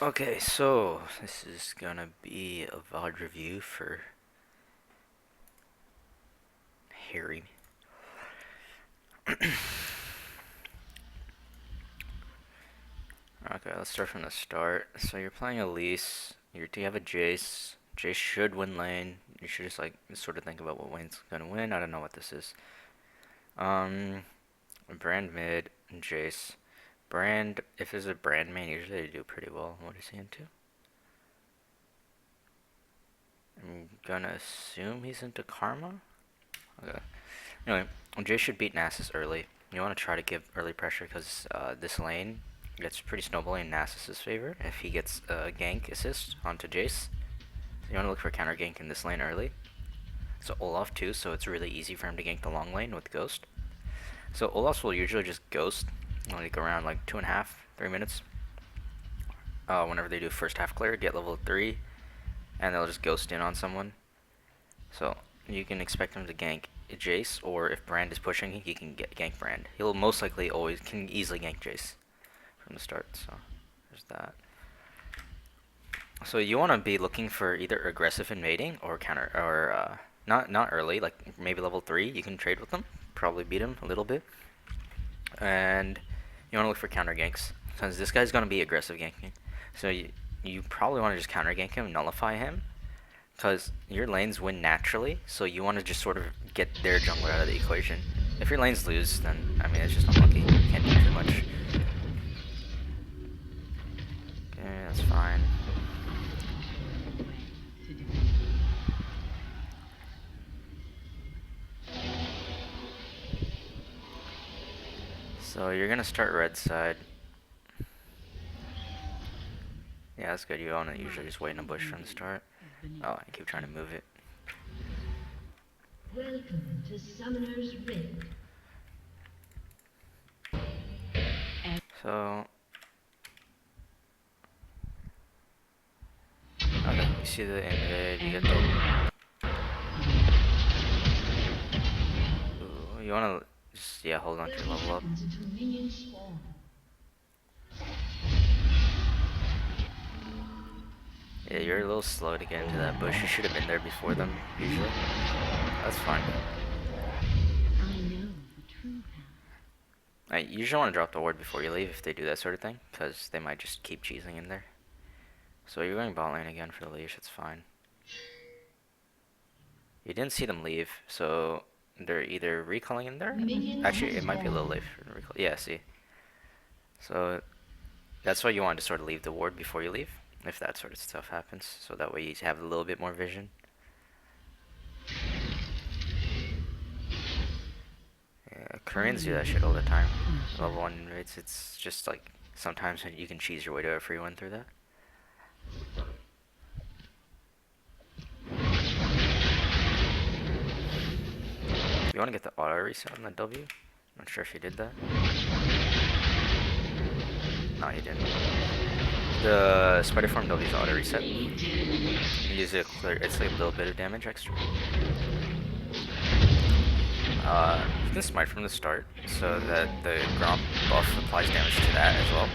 Okay, so this is gonna be a VOD review for Harry. Okay, let's start from the start. So you're playing Elise. You have a Jace. Jace should win lane. You should just like sort of think about what lane's gonna win. I don't know what this is. Um, Brand mid, Jace. Brand, if it's a Brand main, usually they do pretty well. What is he into? I'm gonna assume he's into Karma. Okay. Anyway, Jace should beat Nasus early. You want to try to give early pressure because this lane gets pretty snowballing in Nasus's favor if he gets a gank assist onto Jace. You want to look for counter gank in this lane early. So Olaf too, so it's really easy for him to gank the long lane with Ghost. So Olaf will usually just Ghost like around like 2.5, 3 minutes. Whenever they do first half clear, get level 3, and they'll just Ghost in on someone. So you can expect him to gank Jace, or if Brand is pushing, he can gank Brand. He'll most likely can easily gank Jace from the start. So there's that. So you want to be looking for either aggressive invading or counter, or not early, like maybe level 3. You can trade with them, probably beat him a little bit, and you want to look for counter ganks because this guy's gonna be aggressive ganking. So you probably want to just counter gank him, nullify him, because your lanes win naturally, so you want to just sort of get their jungler out of the equation. If your lanes lose, then, I mean, it's just unlucky. You can't do too much. Okay, that's fine. So you're going to start red side. Yeah, that's good. You want to usually just wait in a bush from the start. Oh, I keep trying to move it. Welcome to Summoner's Rift. So... okay, you see the invade, you get the... Ooh, you want to just, yeah, hold on to your level up. Yeah, you're a little slow to get into that bush. You should have been there before them, usually. That's fine. You usually want to drop the ward before you leave if they do that sort of thing, because they might just keep cheesing in there. So you're going bot lane again for the leash, it's fine. You didn't see them leave, so they're either recalling in there. Actually, it might be a little late for recall. Yeah, see. So that's why you want to sort of leave the ward before you leave, if that sort of stuff happens, so that way you have a little bit more vision. Yeah, Koreans do that shit all the time. Level 1 invades, it's just like, sometimes you can cheese your way to a free win through that. You want to get the auto reset on the W? Not sure if you did that. No, you didn't. The spider form W's auto reset. You use it clear. It's like a little bit of damage extra. You can smite from the start so that the Gromp buff applies damage to that as well.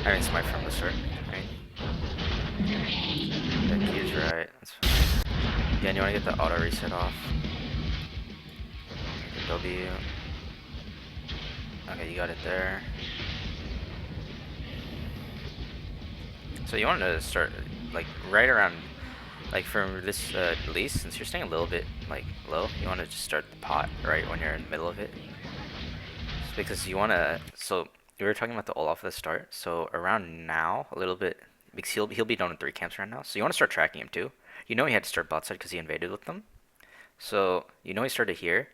I mean, smite from the start. Right? That key is right. That's fine. Again, you want to get the auto reset off. W. Okay, you got it there. So you want to start like right around, like for this Elise, since you're staying a little bit like low, you want to just start the pot right when you're in the middle of it. Just because you want to. So we were talking about the Olaf at the start. So around now, a little bit, because he'll be down in 3 camps right now. So you want to start tracking him too. You know he had to start bot side because he invaded with them. So you know he started here.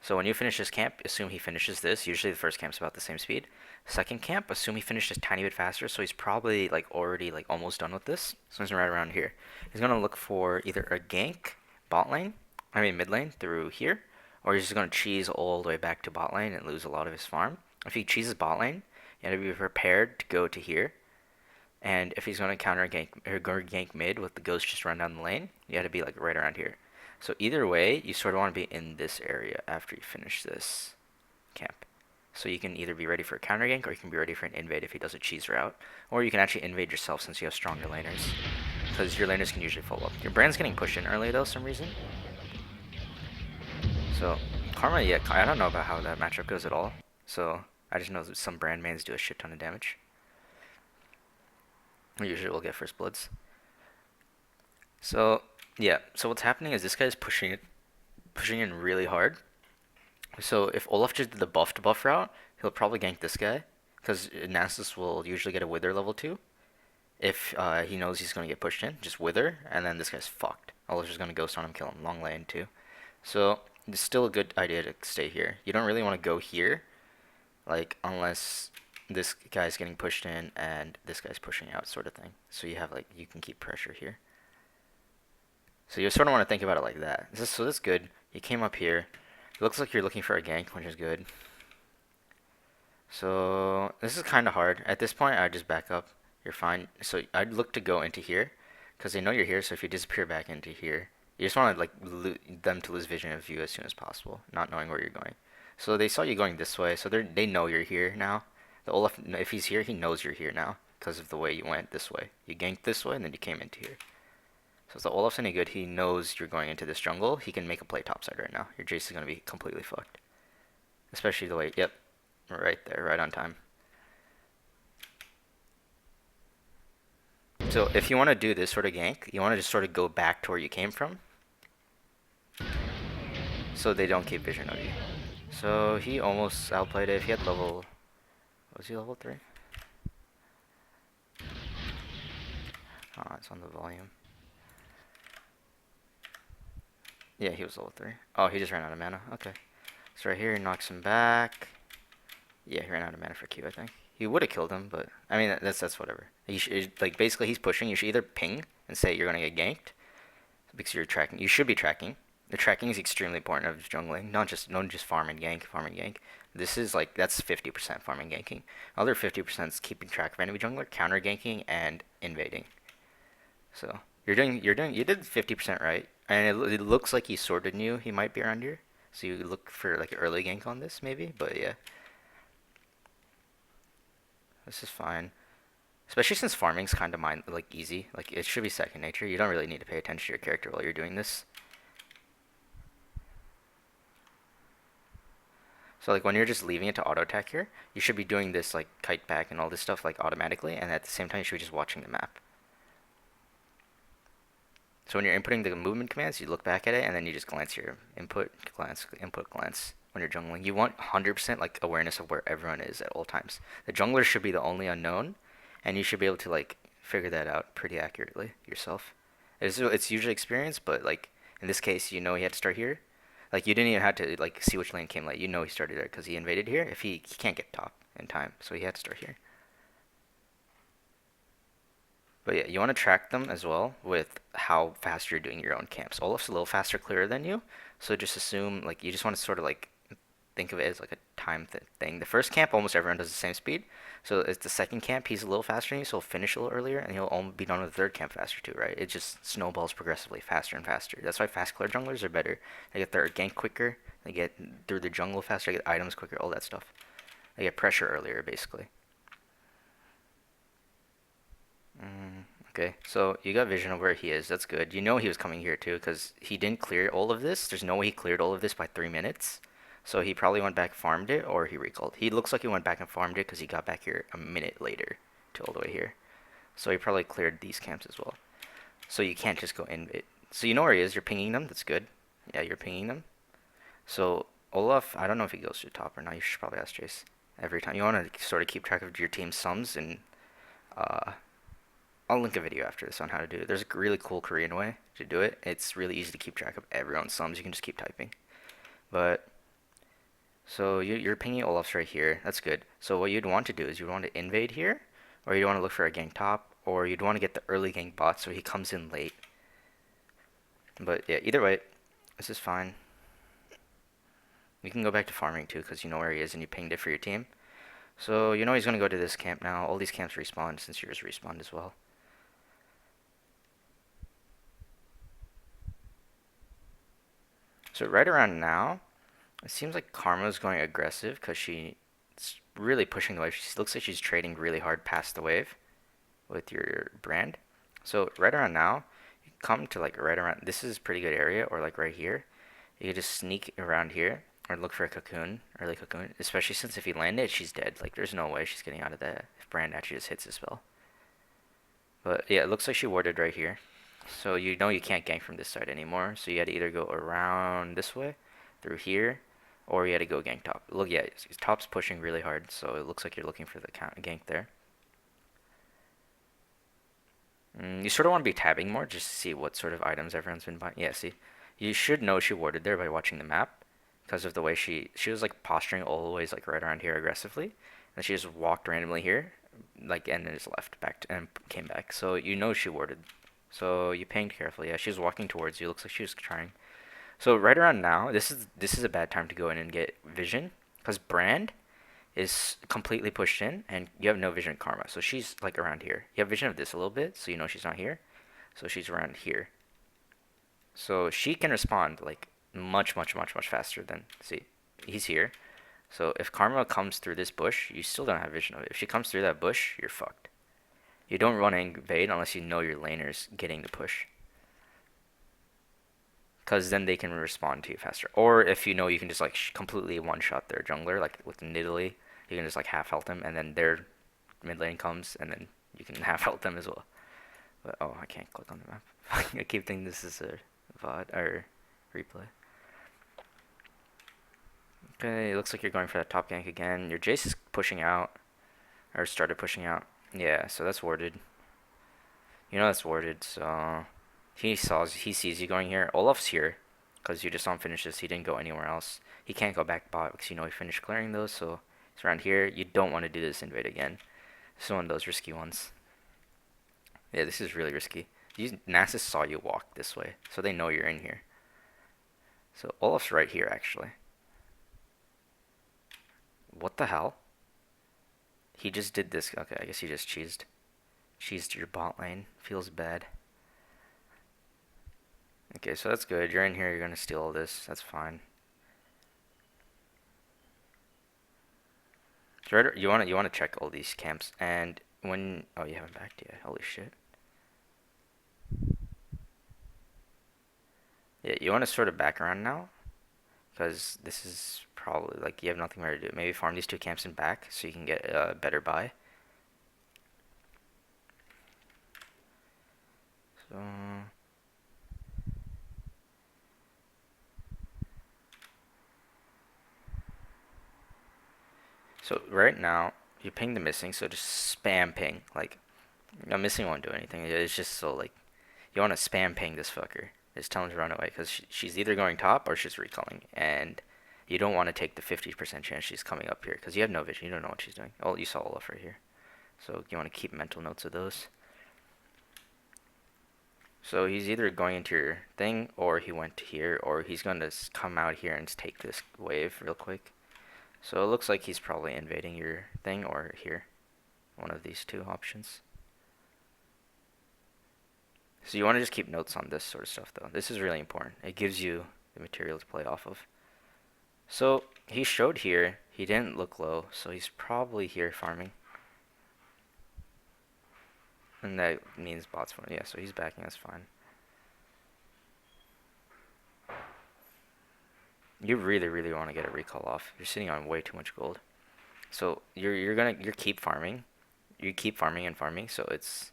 So when you finish this camp, assume he finishes this. Usually the first camp's about the same speed. Second camp, assume he finished a tiny bit faster, so he's probably like already like almost done with this. So he's right around here. He's gonna look for either a gank bot lane, I mean mid lane through here, or he's just gonna cheese all the way back to bot lane and lose a lot of his farm. If he cheeses bot lane, you have to be prepared to go to here. And if he's gonna counter gank or go gank mid with the ghost just run down the lane, you have to be like right around here. So either way, you sort of want to be in this area after you finish this camp. So you can either be ready for a counter gank or you can be ready for an invade if he does a cheese route. Or you can actually invade yourself since you have stronger laners. Because your laners can usually follow up. Your brand's getting pushed in early though, some reason. So, Karma, yeah, I don't know about how that matchup goes at all. So, I just know that some brand mains do a shit ton of damage. Usually we'll get first bloods. So, yeah, so what's happening is this guy's pushing in really hard. So if Olaf just did the buff to buff route, he'll probably gank this guy. Because Nasus will usually get a Wither level 2. If he knows he's going to get pushed in, just Wither, and then this guy's fucked. Olaf's just going to Ghost on him, kill him, long lane too. So it's still a good idea to stay here. You don't really want to go here, like, unless this guy's getting pushed in and this guy's pushing out sort of thing. So you have, like, you can keep pressure here. So you sort of want to think about it like that. So that's good. You came up here. It looks like you're looking for a gank, which is good. So this is kind of hard. At this point, I'd just back up. You're fine. So I'd look to go into here, because they know you're here. So if you disappear back into here, you just want to like them to lose vision of you as soon as possible, not knowing where you're going. So they saw you going this way, so they know you're here now. The Olaf, if he's here, he knows you're here now because of the way you went this way. You ganked this way, and then you came into here. So if the Olaf's any good, he knows you're going into this jungle. He can make a play topside right now. Your Jace is going to be completely fucked. Especially the way, yep, right there, right on time. So if you want to do this sort of gank, you want to just sort of go back to where you came from. So they don't keep vision of you. So he almost outplayed it. If he had level, was he level 3? Oh, it's on the volume. Yeah, he was level 3. Oh, he just ran out of mana. Okay. So right here, he knocks him back. Yeah, he ran out of mana for Q, I think. He would have killed him, but I mean that's whatever. He should, like, basically he's pushing. You should either ping and say you're gonna get ganked because you're tracking. You should be tracking. The tracking is extremely important of jungling, not just farm and gank, farm and gank. This is like that's 50% farm and ganking. Other 50% is keeping track of enemy jungler, counter ganking, and invading. So you did 50% right, and it looks like he sorted you. He might be around here, so you look for like early gank on this maybe, but yeah. This is fine. Especially since farming's kind of like easy. Like it should be second nature. You don't really need to pay attention to your character while you're doing this. So like when you're just leaving it to auto attack here, you should be doing this like kite back and all this stuff like automatically, and at the same time you should be just watching the map. So when you're inputting the movement commands, you look back at it and then you just glance your input, glance when you're jungling. You want 100% like awareness of where everyone is at all times. The jungler should be the only unknown, and you should be able to like figure that out pretty accurately yourself. It's usually experience, but like in this case, you know he had to start here. Like you didn't even have to like see which lane came late. You know he started there because he invaded here. If he can't get top in time, so he had to start here. But yeah, you want to track them as well with how fast you're doing your own camps. Olaf's a little faster clearer than you, so just assume like you just want to sort of like think of it as like a time thing. The first camp, almost everyone does the same speed. So it's the second camp, he's a little faster than you, so he'll finish a little earlier, and he'll be done with the third camp faster too, right? It just snowballs progressively faster and faster. That's why fast clear junglers are better. They get their gank quicker, they get through the jungle faster, they get items quicker, all that stuff. They get pressure earlier, basically. Okay, so you got vision of where he is. That's good. You know he was coming here too, because he didn't clear all of this. There's no way he cleared all of this by 3 minutes. So he probably went back, farmed it, or he recalled. He looks like he went back and farmed it because he got back here a minute later to all the way here. So he probably cleared these camps as well. So you can't just go in it. So you know where he is. You're pinging them. That's good. Yeah, you're pinging them. So Olaf, I don't know if he goes to the top or not. You should probably ask Jace every time. You want to sort of keep track of your team's sums, and uh, I'll link a video after this on how to do it. There's a really cool Korean way to do it. It's really easy to keep track of everyone's sums. You can just keep typing. But so you're pinging Olaf's right here. That's good. So what you'd want to do is you'd want to invade here, or you'd want to look for a gank top, or you'd want to get the early gank bot so he comes in late. But yeah, either way, this is fine. You can go back to farming too because you know where he is and you pinged it for your team. So you know he's going to go to this camp now. All these camps respawn since yours respawned as well. So right around now, it seems like Karma's going aggressive because she It's really pushing the wave. She looks like she's trading really hard past the wave with your brand. So right around now, you come to like right around, this is a pretty good area, or like right here. You could just sneak around here or look for a cocoon, early cocoon, especially since if you land it, she's dead. Like there's no way she's getting out of that if brand actually just hits the spell. But yeah, it looks like she warded right here. So you know you can't gank from this side anymore. So you had to either go around this way, through here, or you had to go gank top. Look, yeah, top's pushing really hard, so it looks like you're looking for the gank there. You sort of want to be tabbing more just to see what sort of items everyone's been buying. Yeah, see, you should know she warded there by watching the map, because of the way she was like posturing always like right around here aggressively, and she just walked randomly here, like and then just left back and came back. So you know she warded. So you pinged carefully. Yeah, she was walking towards you. Looks like she was trying. So right around now, this is a bad time to go in and get vision, because Brand is completely pushed in, and you have no vision of Karma. So she's like around here. You have vision of this a little bit, so you know she's not here. So she's around here. So she can respond like much, much, much, much faster than, see, he's here. So if Karma comes through this bush, you still don't have vision of it. If she comes through that bush, you're fucked. You don't run invade unless you know your laner's getting the push, because then they can respond to you faster. Or if you know you can just like completely one shot their jungler, like with Nidalee, you can just like half health them, and then their mid lane comes, and then you can half health them as well. But oh, I can't click on the map. I keep thinking this is a VOD or replay. Okay, it looks like you're going for that top gank again. Your Jace is pushing out, or started pushing out. Yeah, so that's warded. You know that's warded, so he sees you going here. Olaf's here, because you just saw him finish this. He didn't go anywhere else. He can't go back bot because you know he finished clearing those, so he's around here. You don't want to do this invade again. This is one of those risky ones. Yeah, this is really risky. Nasus saw you walk this way, so they know you're in here. So Olaf's right here, actually. What the hell? He just did this. Okay, I guess he just cheesed. Cheesed your bot lane. Feels bad. Okay, so that's good. You're in here. You're gonna steal all this. That's fine. So you wanna check all these camps, and when oh you haven't backed yet. Holy shit. Yeah, you wanna sort of back around now, because this is probably like you have nothing more to do. Maybe farm these two camps and back so you can get a better buy. So so right now you ping the missing, so just spam ping. Like the missing won't do anything. It's just so like you want to spam ping this fucker. Just tell him to run away because she's either going top or she's recalling, and you don't want to take the 50% chance she's coming up here because you have no vision. You don't know what she's doing. Oh, you saw Olaf right here, so you want to keep mental notes of those. So he's either going into your thing, or he went to here, or he's going to come out here and take this wave real quick. So it looks like he's probably invading your thing or here. One of these two options. So you want to just keep notes on this sort of stuff, though. This is really important. It gives you the material to play off of. So he showed here. He didn't look low, so he's probably here farming. And that means bots for yeah, so he's backing, that's fine. You really, really want to get a recall off. You're sitting on way too much gold. So you're keep farming. You keep farming and farming, so it's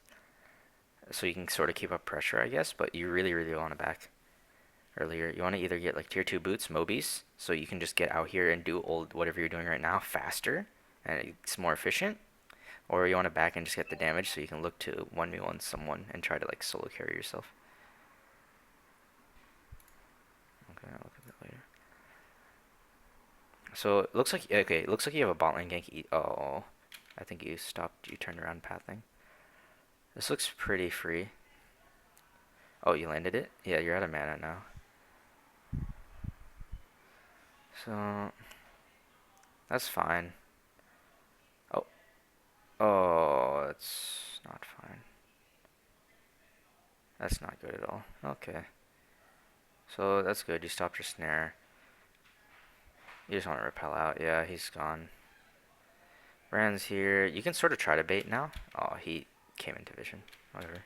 so you can sort of keep up pressure, I guess, but you really, really want to back earlier. You want to either get like tier 2 boots, Mobies, so you can just get out here and do old whatever you're doing right now faster and it's more efficient. Or you want to back and just get the damage so you can look to 1v1 someone and try to like solo carry yourself. Okay, I'll look at that later. So it looks like okay, it looks like you have a bot lane gank. Oh, I think you stopped. You turned around pathing. This looks pretty free. Oh, you landed it? Yeah, you're out of mana now. So that's fine. Oh, oh, that's not fine. That's not good at all. Okay. So that's good. You stopped your snare. You just want to repel out. Yeah, he's gone. Rand's here. You can sort of try to bait now. Oh, he came into vision. Whatever.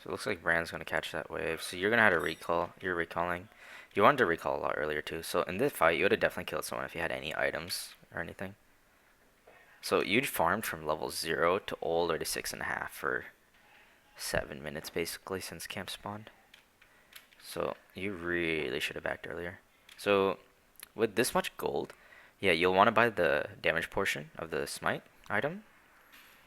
So it looks like Brand's gonna catch that wave. So you're gonna have to recall. You're recalling. You wanted to recall a lot earlier too. So in this fight, you would have definitely killed someone if you had any items or anything. So you'd farmed from level 0 to all the way to 6.5 for 7 minutes basically since camp spawned. So you really should have backed earlier. So with this much gold, yeah, you'll want to buy the damage portion of the smite item,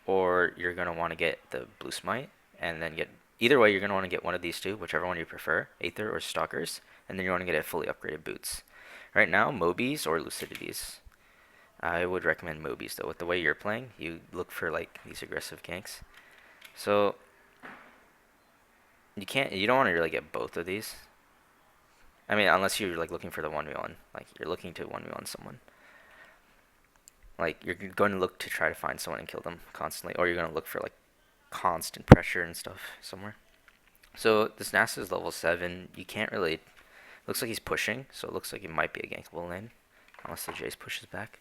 or you're gonna want to get the blue smite and then get. Either way, you're gonna want to get one of these two, whichever one you prefer, Aether or Stalkers, and then you want to get a fully upgraded boots. Right now, Mobies or Lucidities. I would recommend Mobies though. With the way you're playing, you look for like these aggressive ganks. So you don't want to really get both of these. I mean, unless you're like looking for the 1v1, like you're looking to 1v1 someone. Like you're going to look to try to find someone and kill them constantly, or you're going to look for like constant pressure and stuff somewhere. So this Nasa is level 7. You can't really. Looks like he's pushing, so it looks like it might be a gankable lane, unless the Jace pushes back.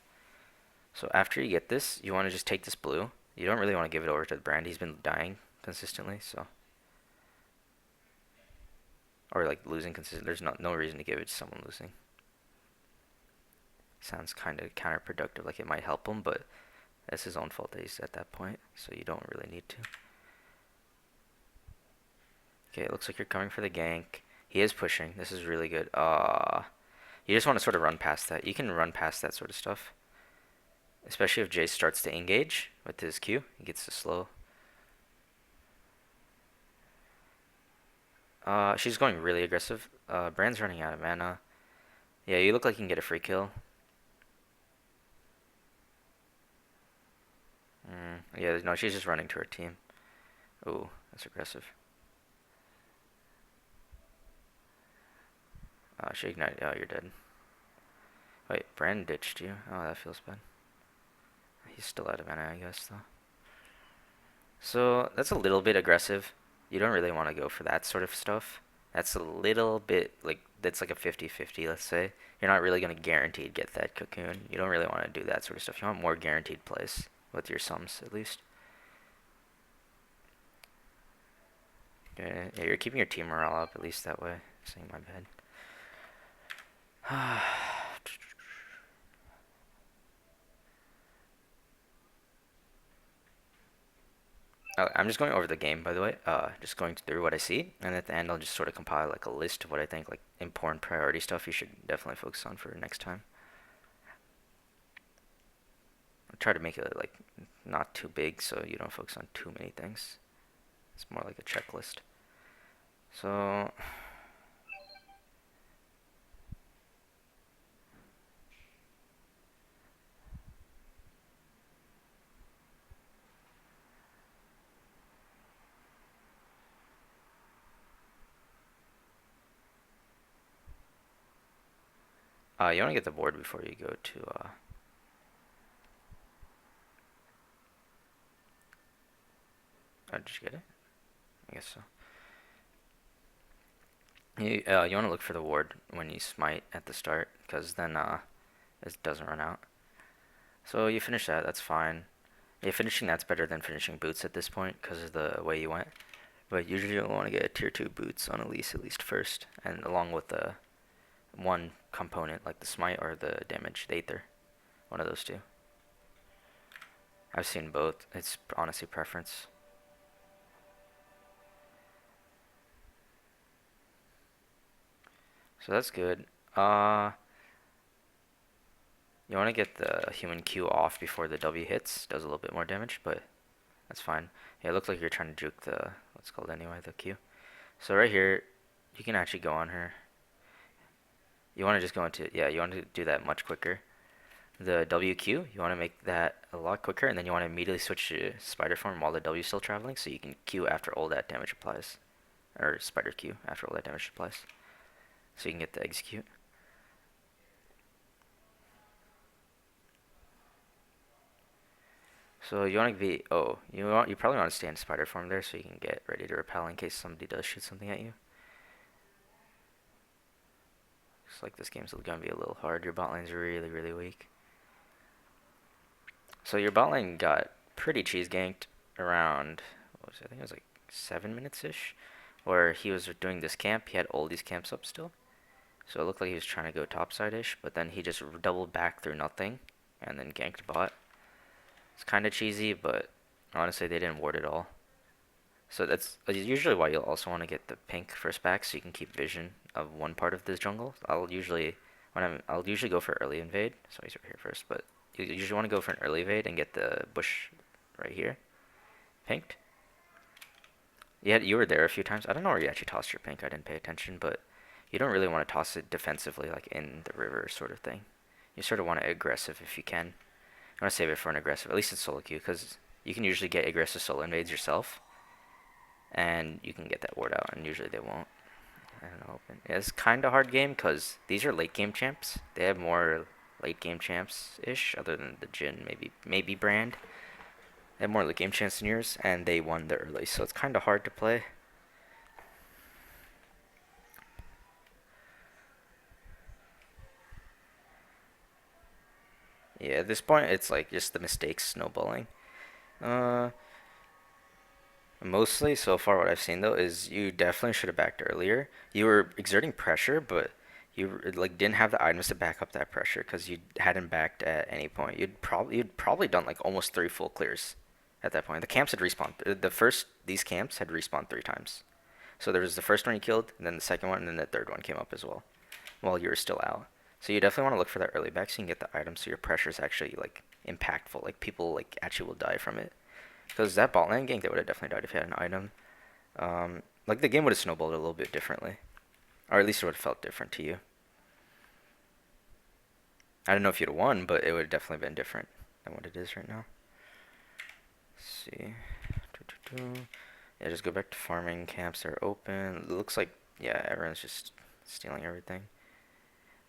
So after you get this, you want to just take this blue. You don't really want to give it over to the brand. He's been dying consistently, so. Or like losing consistently. There's no reason to give it to someone losing. Sounds kind of counterproductive, like it might help him, but it's his own fault that he's at that point, so you don't really need to. Okay, it looks like you're coming for the gank. He is pushing. This is really good. You just want to sort of run past that. You can run past that sort of stuff. Especially if Jace starts to engage with his Q. He gets to slow. She's going really aggressive. Brand's running out of mana. Yeah, you look like you can get a free kill. Yeah, no, she's just running to her team. Ooh, that's aggressive. She ignited. Oh, you're dead. Wait, Brand ditched you. Oh, that feels bad. He's still out of mana, I guess, though. So, that's a little bit aggressive. You don't really want to go for that sort of stuff. That's a little bit, like, that's like a 50-50, let's say. You're not really going to guaranteed get that cocoon. You don't really want to do that sort of stuff. You want more guaranteed plays with your sums, at least. Yeah, you're keeping your team morale up, at least that way. Saying my bad. I'm just going over the game, by the way. Just going through what I see, and at the end, I'll just sort of compile like a list of what I think like important priority stuff you should definitely focus on for next time. I'll try to make it like not too big, so you don't focus on too many things. It's more like a checklist. So. You want to get the board before you go to. Oh, did you get it? I guess so. You want to look for the ward when you smite at the start, because then it doesn't run out. So you finish that, that's fine. Yeah, finishing that's better than finishing boots at this point, because of the way you went. But usually you'll want to get tier 2 boots on Elise at least first, and along with the one component, like the smite or the damage, the Aether. One of those two. I've seen both. It's honestly preference. So that's good. You want to get the human Q off before the W hits. Does a little bit more damage, but that's fine. Yeah, it looks like you're trying to juke the, what's called anyway, the Q. So right here, you can actually go on her. You want to just go into, yeah, you want to do that much quicker. The WQ, you want to make that a lot quicker, and then you want to immediately switch to spider form while the W is still traveling, so you can Q after all that damage applies. Or spider Q after all that damage applies. So you can get the execute. So you want to be, you probably want to stay in spider form there so you can get ready to repel in case somebody does shoot something at you. Looks like this game's gonna be a little hard. Your bot lane's really, really weak. So your bot lane got pretty cheese ganked around, what was it? I think it was like 7 minutes ish, where he was doing this camp. He had all these camps up still. So it looked like he was trying to go topside ish, but then he just doubled back through nothing and then ganked bot. It's kind of cheesy, but honestly, they didn't ward at all. So that's usually why you'll also want to get the pink first back, so you can keep vision of one part of this jungle. I'll usually go for early invade, so he's right here first, but you usually want to go for an early invade and get the bush right here, pinked. Yeah, you were there a few times. I don't know where you actually tossed your pink. I didn't pay attention, but you don't really want to toss it defensively, like in the river sort of thing. You sort of want it aggressive if you can. You want to save it for an aggressive, at least in solo queue, because you can usually get aggressive solo invades yourself, and you can get that ward out, and usually they won't. I don't know. Yeah, it's kind of hard game because these are late game champs. They have more late game champs ish, other than the Jin maybe brand. They have more late game champs than yours, and they won the early, so it's kind of hard to play. Yeah, at this point, it's like just the mistakes snowballing. Uh, Mostly so far, what I've seen though is you definitely should have backed earlier. You were exerting pressure, but you like didn't have the items to back up that pressure because you hadn't backed at any point. You'd probably done like almost 3 full clears at that point. The camps had respawned. These camps had respawned 3 times. So there was the first one you killed, and then the second one, and then the third one came up as well, while you were still out. So you definitely want to look for that early back so you can get the items so your pressure is actually like impactful. Like people like actually will die from it. Because that bot lane gank, they would have definitely died if you had an item. Like the game would have snowballed a little bit differently, or at least it would have felt different to you. I don't know if you'd have won, but it would have definitely been different than what it is right now. Let's see. Yeah, just go back to farming. Camps are open. It looks like, yeah, everyone's just stealing everything.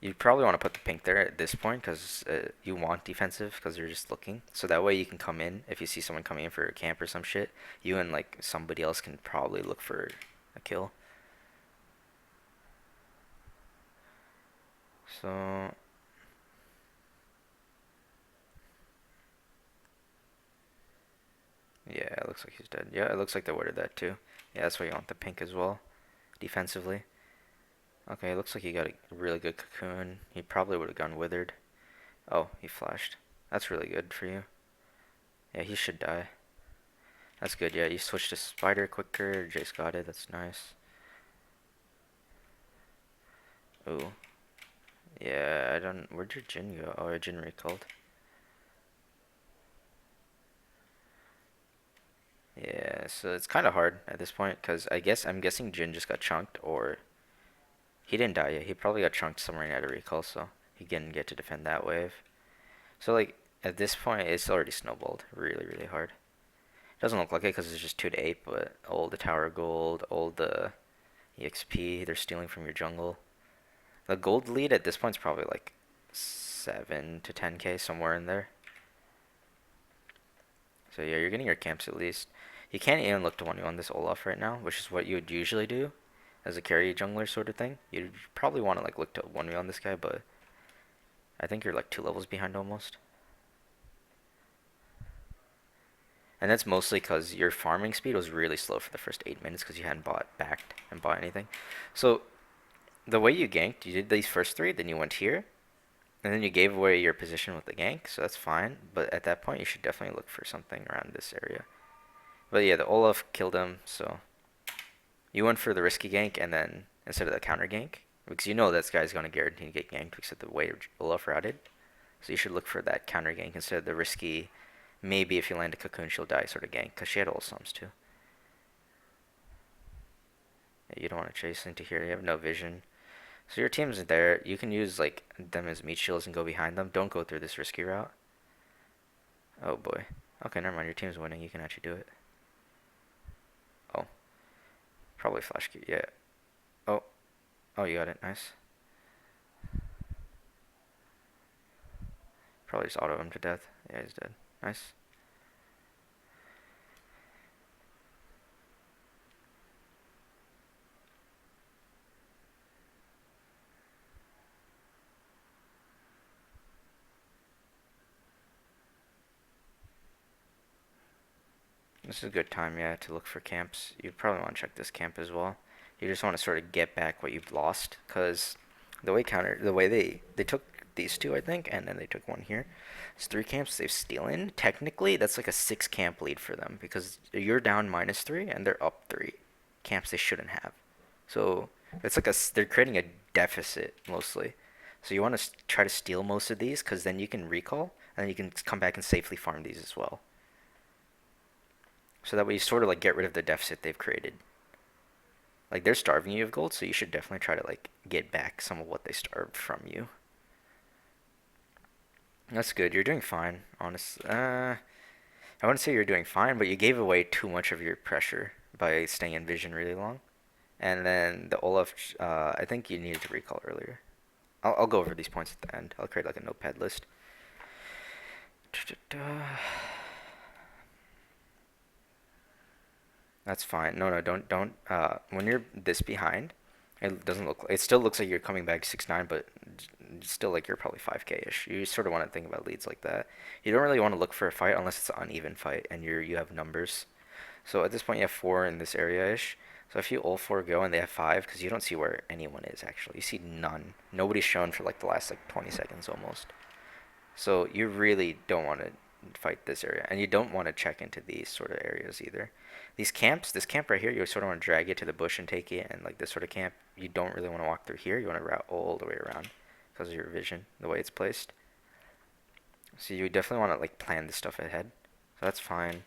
You probably want to put the pink there at this point because you want defensive because you're just looking. So that way you can come in if you see someone coming in for a camp or some shit. You and like somebody else can probably look for a kill. So yeah, it looks like he's dead. Yeah, it looks like they warded that too. Yeah, that's why you want the pink as well, defensively. Okay, it looks like he got a really good cocoon. He probably would have gone withered. Oh, he flashed. That's really good for you. Yeah, he should die. That's good, yeah. You switched to spider quicker. Jace got it. That's nice. Ooh. Yeah, I don't... Where'd your Jin go? Oh, your Jin recalled. Yeah, so it's kind of hard at this point, because I'm guessing Jin just got chunked, or... He didn't die yet. He probably got chunked somewhere and had a recall, so he didn't get to defend that wave. So, like, at this point, it's already snowballed really, really hard. Doesn't look like it because it's just 2 to 8, but all the tower gold, all the EXP they're stealing from your jungle. The gold lead at this point is probably like 7 to 10k, somewhere in there. So yeah, you're getting your camps at least. You can't even look to 1v1 this Olaf right now, which is what you would usually do as a carry jungler sort of thing. You'd probably want to like look to 1v1 this guy, but I think you're like 2 levels behind almost. And that's mostly because your farming speed was really slow for the first 8 minutes because you hadn't backed and bought anything. So the way you ganked, you did these first 3, then you went here, and then you gave away your position with the gank, so that's fine. But at that point, you should definitely look for something around this area. But yeah, the Olaf killed him, so you went for the risky gank, and then instead of the counter gank, because you know this guy's gonna guarantee to get ganked because of the way Olaf routed. So you should look for that counter gank instead of the risky, maybe if you land a cocoon she'll die sort of gank, because she had all sums too. Yeah, you don't want to chase into here, you have no vision. So your team's there, you can use like them as meat shields and go behind them. Don't go through this risky route. Oh boy. Okay, never mind, your team's winning, you can actually do it. Oh. Probably flash Q, yeah. Oh. Oh, you got it, nice. Probably just auto him to death. Yeah, he's dead. Nice. This is a good time, yeah, to look for camps. You probably want to check this camp as well. You just want to sort of get back what you've lost, because the way they took these two, I think, and then they took one here. It's three camps they've stolen. Technically, that's like a six camp lead for them because you're down -3 and they're up three camps they shouldn't have. So it's like they're creating a deficit mostly. So you want to try to steal most of these because then you can recall and then you can come back and safely farm these as well. So that way you sort of like get rid of the deficit they've created. Like they're starving you of gold, so you should definitely try to like get back some of what they starved from you. That's good. You're doing fine, honestly. I wouldn't say you're doing fine, but you gave away too much of your pressure by staying in vision really long. And then the Olaf, I think you needed to recall earlier. I'll go over these points at the end. I'll create like a notepad list. That's fine. No, no, don't. When you're this behind, it doesn't look. It still looks like you're coming back 6-9, but still like you're probably 5K ish. You sort of want to think about leads like that. You don't really want to look for a fight unless it's an uneven fight and you have numbers. So at this point you have four in this area ish. So if you all four go and they have five, because you don't see where anyone is actually. You see none. Nobody's shown for like the last like 20 seconds almost. So you really don't want to fight this area, and you don't want to check into these sort of areas either. These camps, this camp right here, you sort of want to drag it to the bush and take it, and like this sort of camp, you don't really want to walk through here. You want to route all the way around because of your vision, the way it's placed. So you definitely want to like plan this stuff ahead. So that's fine.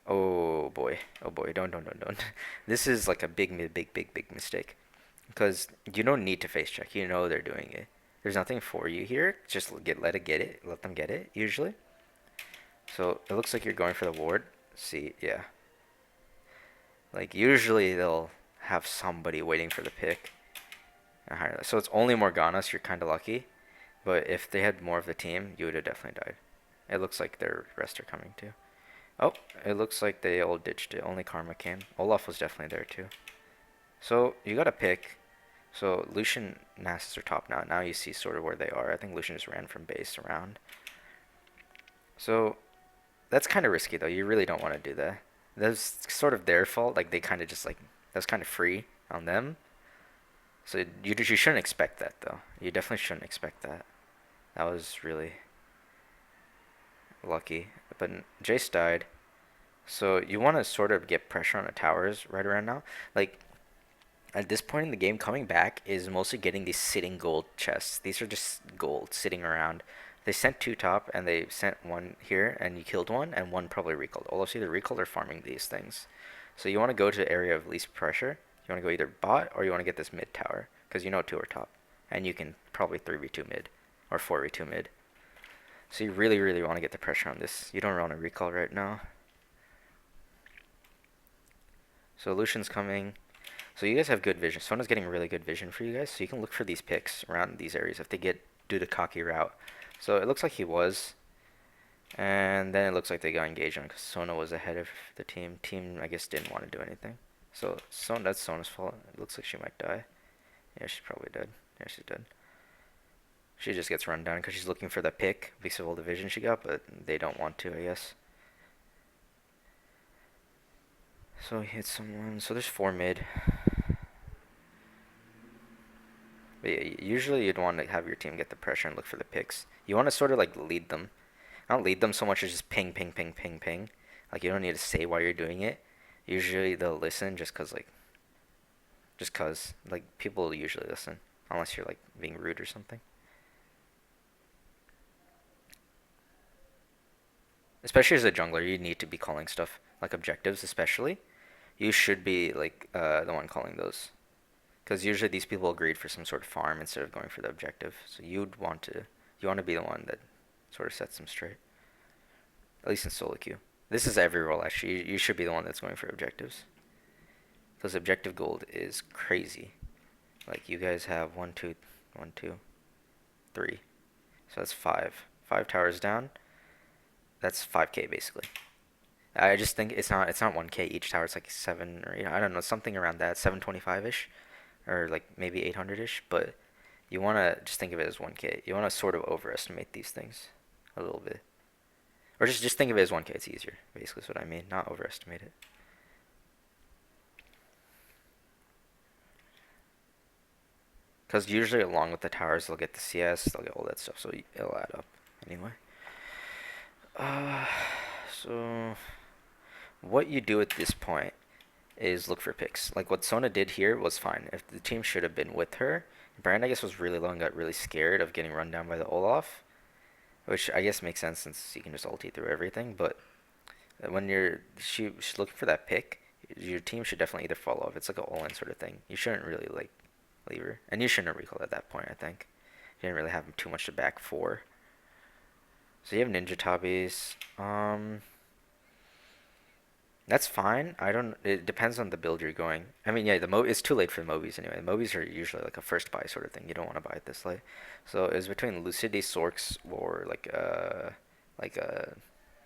Oh boy, don't. This is like a big mistake because you don't need to face check. You know they're doing it. There's nothing for you here. Just let them get it usually. So it looks like you're going for the ward. See, yeah. Like usually they'll have somebody waiting for the pick. So it's only Morgana, so you're kind of lucky. But if they had more of the team, you would have definitely died. It looks like their rest are coming too. Oh, it looks like they all ditched it. Only Karma came. Olaf was definitely there too. So you got to pick. So Lucian, Nasus are top now. Now you see sort of where they are. I think Lucian just ran from base around. So that's kind of risky though. You really don't want to do that. That's sort of their fault. Like they kind of just like that's kind of free on them. So you shouldn't expect that though. You definitely shouldn't expect that. That was really lucky. But Jace died. So you want to sort of get pressure on the towers right around now. Like at this point in the game, coming back is mostly getting these sitting gold chests. These are just gold sitting around. They sent two top, and they sent one here, and you killed one, and one probably recalled. Olaf's either recalled or farming these things. So you want to go to the area of least pressure. You want to go either bot, or you want to get this mid tower, because you know two are top. And you can probably 3v2 mid, or 4v2 mid. So you really want to get the pressure on this. You don't want to recall right now. So Lucian's coming. So you guys have good vision. Sona's getting really good vision for you guys, so you can look for these picks around these areas if they do the cocky route. So it looks like he was, and then it looks like they got engaged on because Sona was ahead of the team. Team, I guess, didn't want to do anything. So that's Sona's fault. It looks like she might die. Yeah, she's probably dead. Yeah, she's dead. She just gets run down because she's looking for the pick because of all the vision she got, but they don't want to, I guess. So he hit someone. So there's four mid. But yeah, usually you'd want to have your team get the pressure and look for the picks. You want to sort of like lead them. Not lead them so much as just ping. Like you don't need to say why you're doing it. Usually they'll listen just cause like people usually listen unless you're like being rude or something. Especially as a jungler, you need to be calling stuff like objectives, especially. You should be like the one calling those. Because usually these people agreed for some sort of farm instead of going for the objective. So you want to be the one that sort of sets them straight. At least in solo queue. This is every role actually. You should be the one that's going for objectives. Because objective gold is crazy. Like you guys have one, two, 3. So that's 5. 5 towers down. That's 5K basically. I just think it's not 1K each tower. It's like 7 or 8. I don't know, something around that, 725 ish, or like maybe 800 ish. But you want to just think of it as 1K. You want to sort of overestimate these things a little bit, Or just think of it as 1k. It's easier. Basically, is what I mean. Not overestimate it. Because usually along with the towers, they'll get the CS, they'll get all that stuff, so it'll add up. Anyway. Uh, so what you do at this point is look for picks. Like what Sona did here was fine. If the team should have been with her, Brand I guess was really low and got really scared of getting run down by the Olaf, which I guess makes sense since you can just ulti through everything. But when she's looking for that pick, your team should definitely either follow up. It's like an all-in sort of thing. You shouldn't really like leave her, and you shouldn't have recalled at that point. I think you didn't really have too much to back for. So you have Ninja Tabis. That's fine. I don't. It depends on the build you're going. I mean, yeah, it's too late for the Mobies anyway. The Mobies are usually like a first buy sort of thing. You don't want to buy it this late. So it's between Lucidity, Sorks, or like a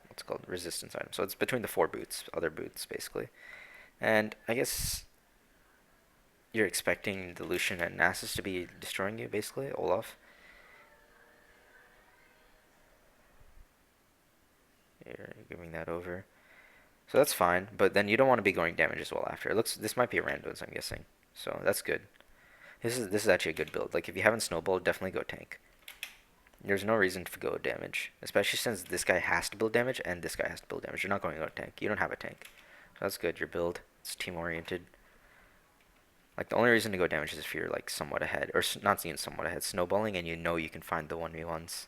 what's it called resistance item. So it's between the four boots, other boots basically. And I guess you're expecting the Lucian and Nasus to be destroying you basically, Olaf. You're giving that over. So that's fine, but then you don't want to be going damage as well after. It looks this might be a randos, I'm guessing. So that's good. This is actually a good build. Like if you haven't snowballed, definitely go tank. There's no reason to go damage, especially since this guy has to build damage and this guy has to build damage. You're not going to go tank. You don't have a tank. So that's good. Your build, it's team oriented. Like the only reason to go damage is if you're like somewhat ahead, or not even somewhat ahead, snowballing, and you know you can find the 1v1s,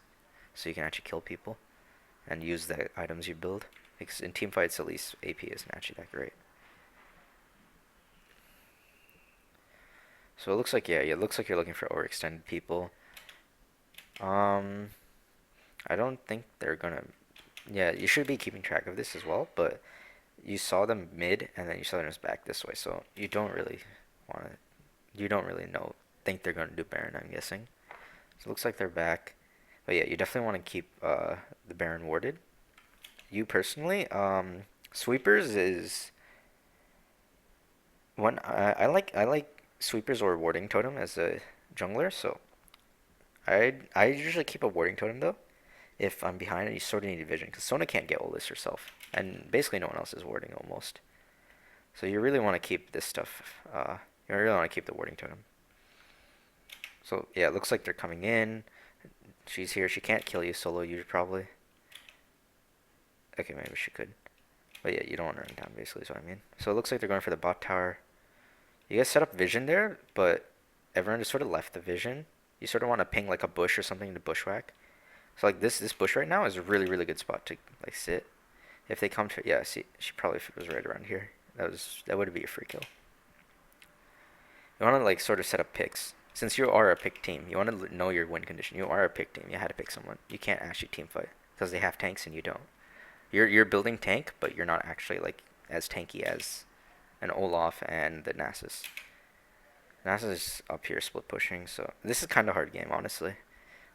so you can actually kill people and use the items you build. Because in team fights, at least AP isn't actually that great. So it looks like it looks like you're looking for overextended people. Um, I don't think they're gonna. Yeah, you should be keeping track of this as well, but you saw them mid, and then you saw them just back this way, so you don't really want to. You don't really know. Think they're gonna do Baron, I'm guessing. So it looks like they're back, but yeah, you definitely want to keep the Baron warded. You personally, sweepers is one. I like sweepers or warding totem as a jungler, so I usually keep a warding totem though. If I'm behind and you sort of need vision, because Sona can't get all this herself, and basically no one else is warding almost. So you really want to keep this stuff. You really want to keep the warding totem. So yeah, it looks like they're coming in. She's here. She can't kill you solo. You probably. Okay, maybe she could. But yeah, you don't want to run down. Basically, is what I mean. So it looks like they're going for the bot tower. You guys set up vision there, but everyone just sort of left the vision. You sort of want to ping like a bush or something to bushwhack. So like this bush right now is a really good spot to like sit. If they come to yeah, see she probably was right around here. That would be a free kill. You want to like sort of set up picks. Since you are a pick team, you want to know your win condition. You are a pick team. You had to pick someone. You can't actually team fight because they have tanks and you don't. You're building tank, but you're not actually like as tanky as an Olaf and the Nasus. Nasus is up here split pushing, so this is kind of hard game honestly.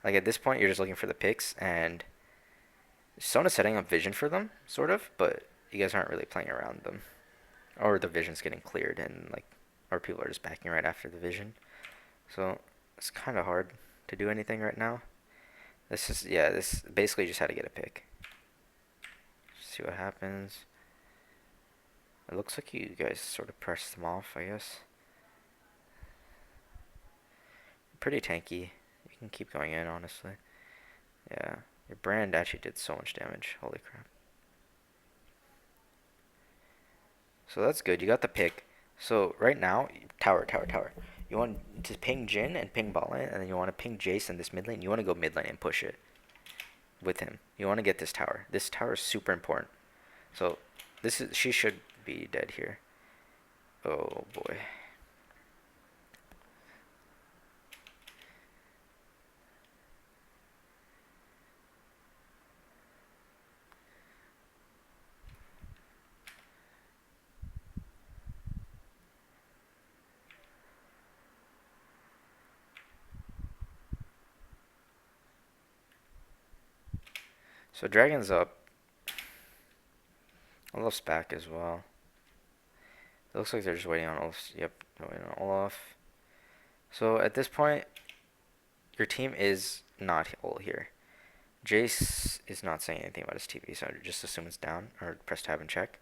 Like at this point, you're just looking for the picks, and Sona's setting up vision for them, sort of, but you guys aren't really playing around them, or the vision's getting cleared, and like, or people are just backing right after the vision. So it's kind of hard to do anything right now. This basically just had to get a pick. See what happens. It looks like you guys sort of pressed them off, I guess. Pretty tanky. You can keep going in, honestly. Yeah, your brand actually did so much damage. Holy crap. So that's good. You got the pick. So right now, tower, tower, tower. You want to ping Jin and ping bot lane, and then you want to ping Jace in this mid lane. You want to go mid lane and push it with him. You want to get this tower. This tower is super important. So she should be dead here. Oh boy. So Dragon's up. Olaf's back as well. It looks like they're just waiting on Olaf. Yep, waiting on Olaf. So at this point, your team is not all here. Jace is not saying anything about his TP, so just assume it's down or press tab and check.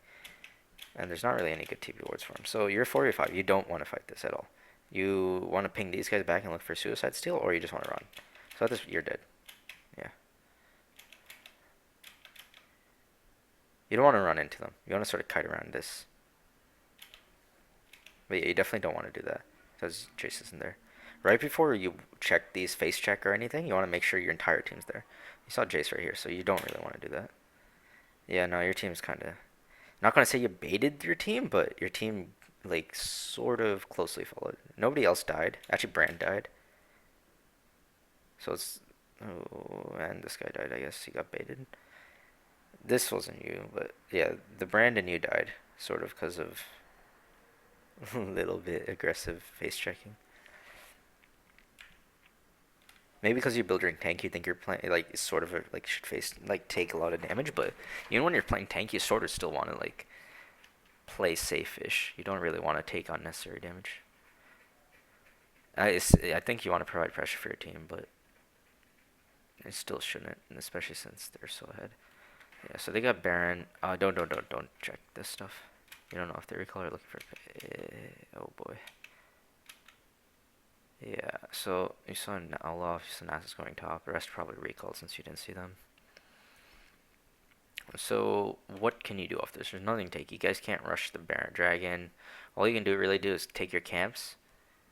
And there's not really any good TP wards for him. So you're 4v5. You don't want to fight this at all. You want to ping these guys back and look for suicide steal, or you just want to run. So at this, you're dead. Yeah. You don't want to run into them. You want to sort of kite around this. But yeah, you definitely don't want to do that because Jace isn't there. Right before you check these face check or anything, you want to make sure your entire team's there. You saw Jace right here, so you don't really want to do that. Yeah, no, your team's kind of not gonna say you baited your team, but your team like sort of closely followed. Nobody else died. Actually, Brand died. So it's oh, and this guy died. I guess he got baited. This wasn't you, but yeah, the Brand and you died sort of because of a little bit aggressive face checking. Maybe because you build your tank, you think you're playing like sort of like should face like take a lot of damage, but even when you're playing tank, you sort of still want to like play safe-ish. You don't really want to take unnecessary damage. I think you want to provide pressure for your team, but it still shouldn't, especially since they're so ahead. Yeah, so they got Baron. Don't check this stuff. You don't know if they recall or looking for. Oh boy. Yeah, so you saw Olaf, you saw Nasus going top. The rest probably recalled since you didn't see them. So what can you do off this? There's nothing to take. You guys can't rush the Baron Dragon. All you can really do is take your camps.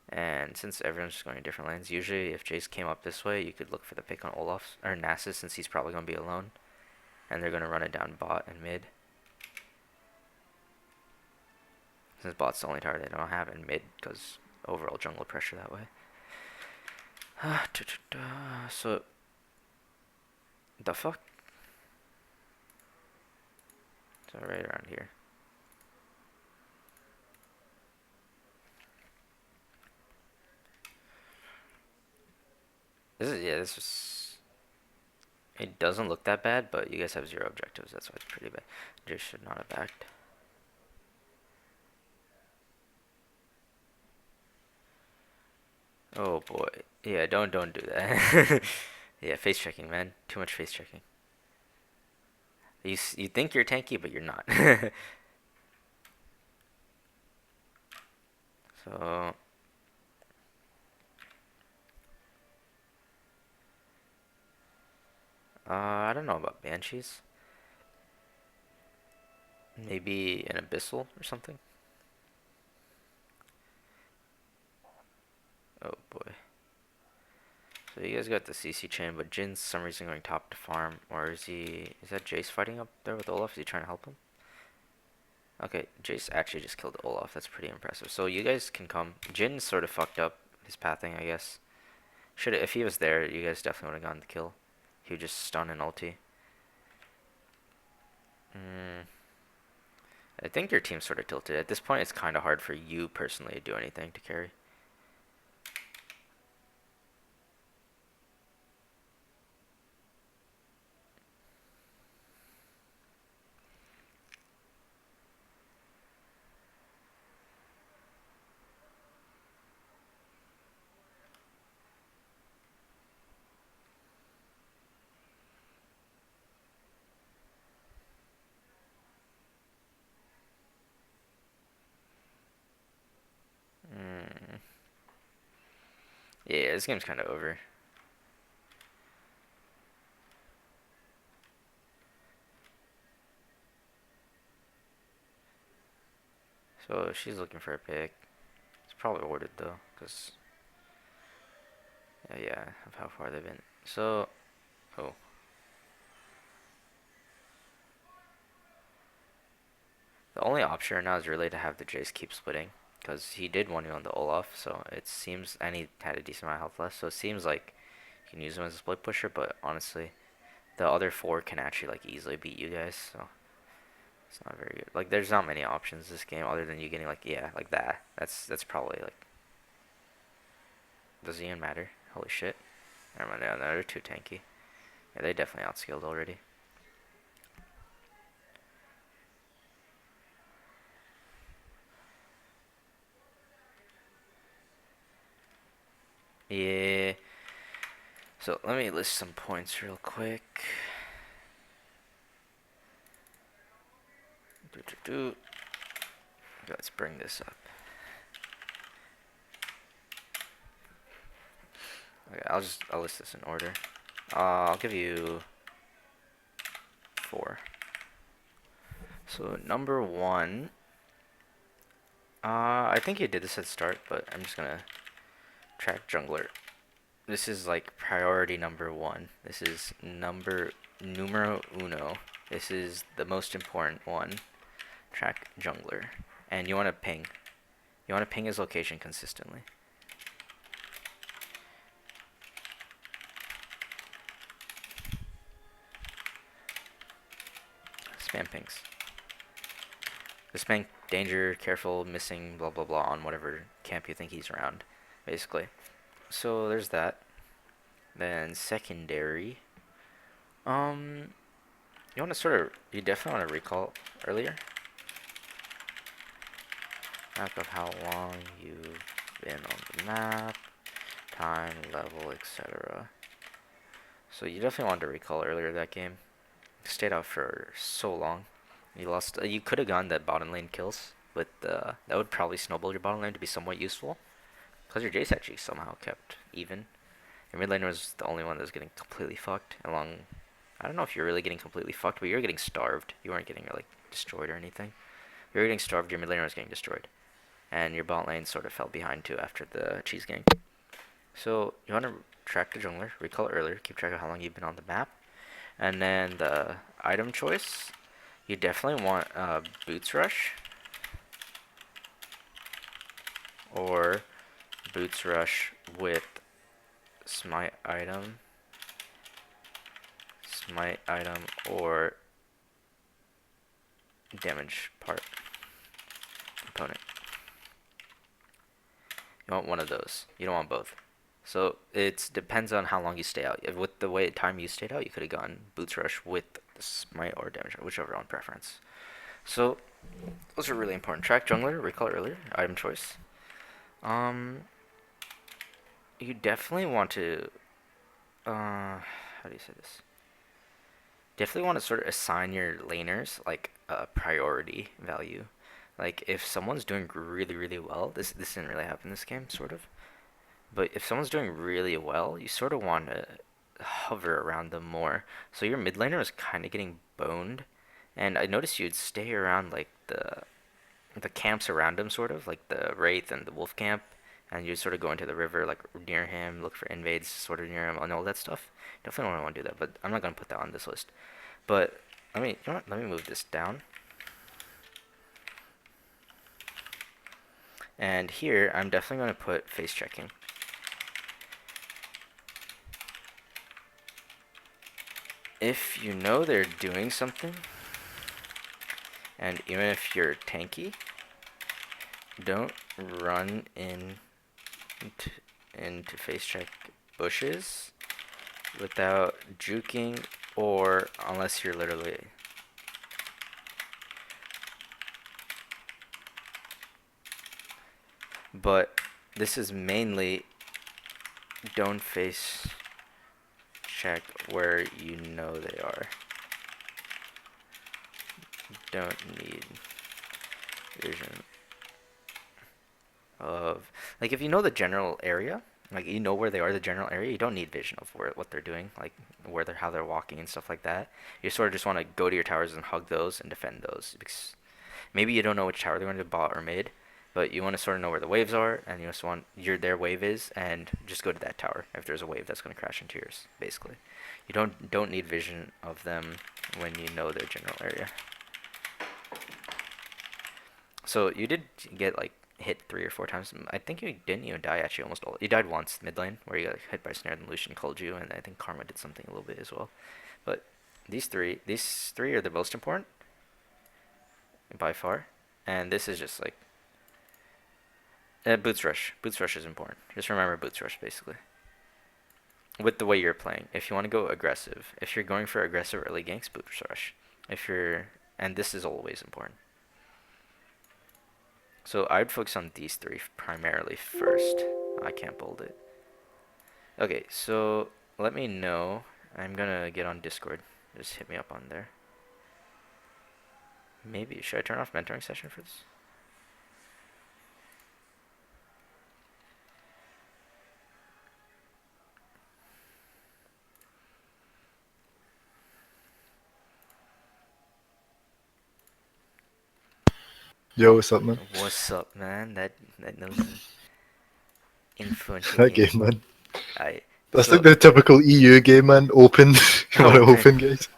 And since everyone's just going in different lanes, usually if Jace came up this way, you could look for the pick on Olaf or Nasus since he's probably going to be alone. And they're going to run it down bot and mid. Since bot's the only tower they don't have in mid because overall jungle pressure that way. So, the fuck? So right around here. This is. It doesn't look that bad, but you guys have 0 objectives. That's why it's pretty bad. Just should not have backed. Oh boy. Yeah, don't do that. Yeah, face checking, man. Too much face checking. You think you're tanky, but you're not. So I don't know about banshees. Maybe an abyssal or something. Oh boy. So you guys got the CC chain, but Jin's some reason going top to farm, or is he? Is that Jace fighting up there with Olaf? Is he trying to help him? Okay, Jace actually just killed Olaf. That's pretty impressive. So you guys can come. Jin sort of fucked up his pathing, I guess. Should if he was there, you guys definitely would have gotten the kill. He would just stun and ulti. I think your team's sort of tilted. At this point, it's kind of hard for you personally to do anything to carry. Yeah, this game's kind of over. So she's looking for a pick. It's probably ordered though, cause yeah, of how far they've been. So, oh, the only option right now is really to have the Jace keep splitting, cause he did one you on the Olaf, so it seems, and he had a decent amount of health left, so it seems like you can use him as a split pusher. But honestly, the other 4 can actually like easily beat you guys, so it's not very good. Like, there's not many options this game other than you getting like like that. That's probably like. Does it even matter? Holy shit! Never mind. No, they're too tanky. Yeah, they definitely outskilled already. Yeah. So let me list some points real quick. Okay, let's bring this up. Okay, I'll list this in order. I'll give you 4. So number 1, I think you did this at start, but I'm just gonna track jungler. This is like priority number 1. This is numero uno. This is the most important one. Track jungler, and you want to ping. You want to ping his location consistently. Spam pings. Just spam danger, careful, missing, blah blah blah on whatever camp you think he's around, basically. So there's that. Then secondary. You want to you definitely want to recall earlier. Map of how long you've been on the map, time, level, etc. So you definitely wanted to recall earlier that game. You stayed out for so long. You lost. You could have gone the bottom lane kills, but that would probably snowball your bottom lane to be somewhat useful. Because your Jace actually somehow kept even. Your mid laner was the only one that was getting completely fucked. I don't know if you're really getting completely fucked, but you're getting starved. You weren't getting like destroyed or anything. You were getting starved. Your mid laner was getting destroyed, and your bot lane sort of fell behind too after the cheese gang. So you want to track the jungler, recall earlier, keep track of how long you've been on the map, and then the item choice. You definitely want Boots Rush or Boots Rush with Smite item, or damage part component. You want one of those. You don't want both. So it depends on how long you stay out. With the way time you stayed out, you could have gone Boots Rush with Smite or damage, whichever on preference. So those are really important. Track jungler, recall earlier, item choice. You definitely want to how do you say this? Definitely want to sort of assign your laners like a priority value. Like if someone's doing really really well, this didn't really happen in this game, sort of. But if someone's doing really well, you sort of want to hover around them more. So your mid laner is kind of getting boned, and I noticed you'd stay around like the camps around him, sort of like the Wraith and the Wolf camp, and you sort of go into the river like near him, look for invades sort of near him, and all that stuff. Definitely don't want to do that, but I'm not gonna put that on this list. But you know what? Let me move this down. And here, I'm definitely going to put face checking. If you know they're doing something, and even if you're tanky, don't run into face check bushes without juking, or unless you're literally but this is mainly don't face check where you know they are. Don't need vision of, like, if you know the general area, like you know where they are, the general area, you don't need vision of what they're doing, like how they're walking and stuff like that. You sort of just want to go to your towers and hug those and defend those, because maybe you don't know which tower they're going to bot or mid, but you want to sort of know where the waves are, and you just want their wave is, and just go to that tower if there's a wave that's going to crash into yours. Basically, you don't need vision of them when you know their general area. So you did get like hit 3 or 4 times. I think you didn't even die actually. Almost all. You died once mid lane where you got hit by snare and Lucian called you, and I think Karma did something a little bit as well. But these three are the most important by far, and this is just like Boots Rush. Boots Rush is important. Just remember Boots Rush basically. With the way you're playing, if you want to go aggressive, if you're going for aggressive early ganks, Boots Rush. And this is always important. So I'd focus on these three primarily first. I can't bold it. Okay, so let me know. I'm gonna get on Discord. Just hit me up on there. Maybe should I turn off mentoring session for this? Yo, what's up, man? What's up, man? That was an influential That game, game. man. I That's like so the typical EU game, man. Open. You want to open. open, guys?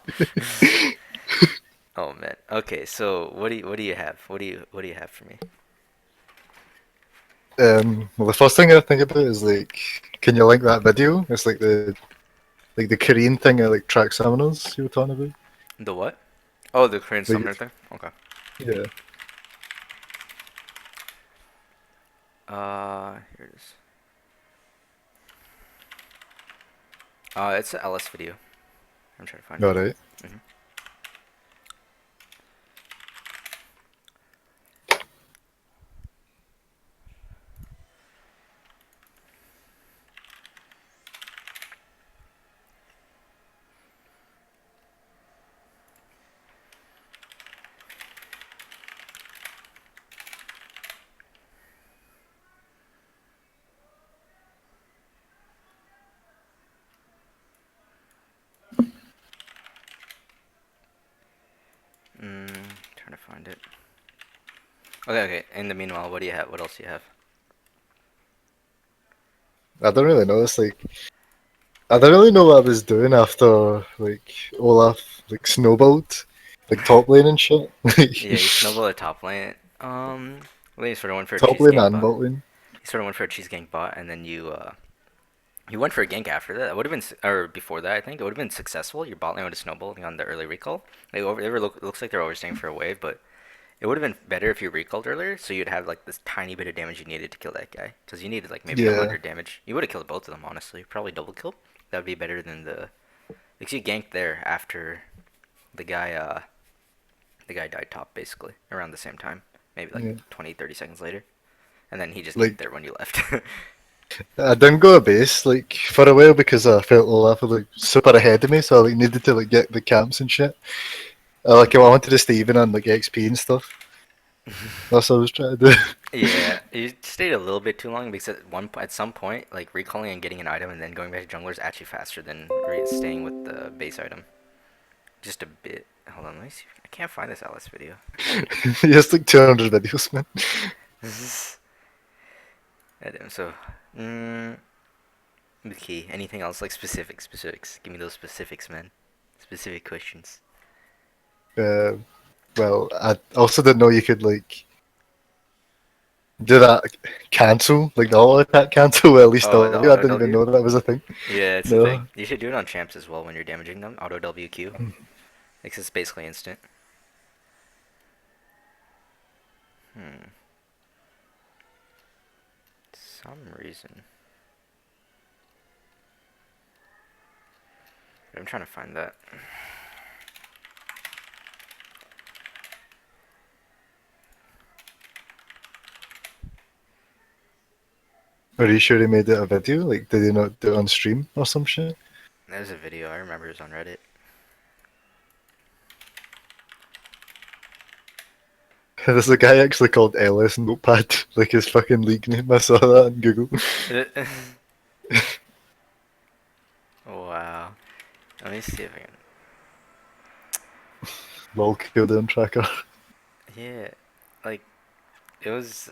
Oh man. Okay, so what do you have? What do you have for me? Well, the first thing I think about is like, can you link that video? It's like the Korean thing of like track summoners you were talking about. The what? Oh, the Korean Like, summoner thing. Okay. yeah, Here it is. It's an LS video. I'm trying to find it. all right. hmm Trying to find it. Okay, okay. In the meanwhile, what do you have? What else do you have? I don't really know. It's like I don't really know what I was doing after like Olaf like snowballed like top lane and shit. Yeah, you Like, snowball the top lane. Well, you sort of went for a top cheese lane gank and bot. bot lane. You sort of went for a cheese gank bot, and then you went for a gank after that. It would have been, or before that, I think it would have been successful. Your bot lane would have snowballed on the early recall. Looks like they're overstaying for a wave, but it would have been better if you recalled earlier, so you'd have like this tiny bit of damage you needed to kill that guy. Because you needed like maybe Yeah, 100 damage. You would have killed both of them, honestly. Probably double kill. That would be better than the. Because you ganked there after the guy, uh, the guy died top basically around the same time, maybe like yeah. 20, 30 seconds later, and then he just ganked Like there when you left. I didn't go to base like for a while because I felt Olaf was like super ahead of me, so I like needed to like get the camps and shit. Like I wanted to stay even on like XP and stuff. That's what I was trying to do. Yeah, you stayed a little bit too long because at some point, like recalling and getting an item and then going back to jungler is actually faster than staying with the base item. Just a bit. Hold on, let me see. I can't find this Alice video. He has like 200 videos, man. So, mm, okay. Anything else like specifics? Give me those specifics, man. Specific questions. Uh, well, I also didn't know you could like do that cancel, like the auto attack cancel. Well, at least Oh, the I auto didn't even W. know that was a thing. Yeah, it's a thing. No, You should do it on champs as well when you're damaging them. Auto WQ. Because it's basically instant. Hmm. Some reason. I'm trying to find that. are you sure he made it a video? Like, did he not do it on stream or some shit? There's a video. I remember it was on Reddit. There's a guy actually called Ellis Notepad, like his fucking league name. I saw that on Google. Wow. Let me see if I can. Lol cooldown tracker. Yeah. Like, it was.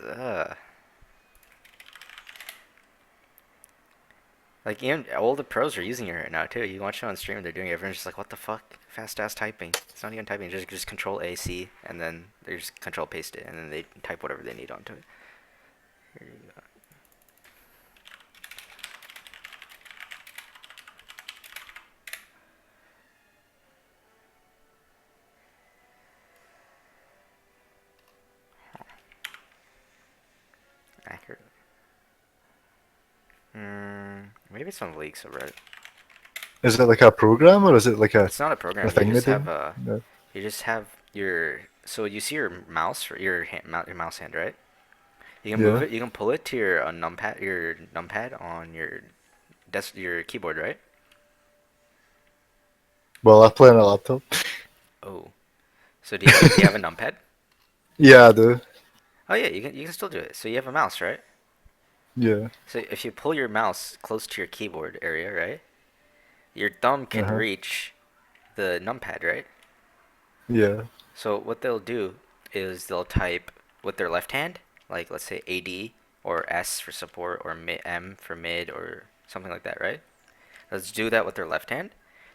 Like, even all the pros are using it right now, too. You watch it on stream, they're doing it. Everyone's just like, what the fuck? Fast ass typing. It's not even typing. Just control A, C, and then they just control paste it, and then they type whatever they need onto it. Here you go. Accurate. Maybe some leaks of Reddit. Is it like a program or is it like It's not a a program. You thing they just do? have No. you just have your. So you see your mouse, or your mouse hand, right? You can move Yeah. it. You can pull it to your numpad on your your keyboard, right? Well, I play on a laptop. Oh, so do you have a numpad? Yeah, I do. Oh yeah, you can still do it. So you have a mouse, right? Yeah. So if you pull your mouse close to your keyboard area, right, your thumb Uh can huh. reach the numpad, right? Yeah. So what they'll do is they'll type with their left hand, like let's say AD or S for support or M for mid or something like that, right? Let's do that with their left hand,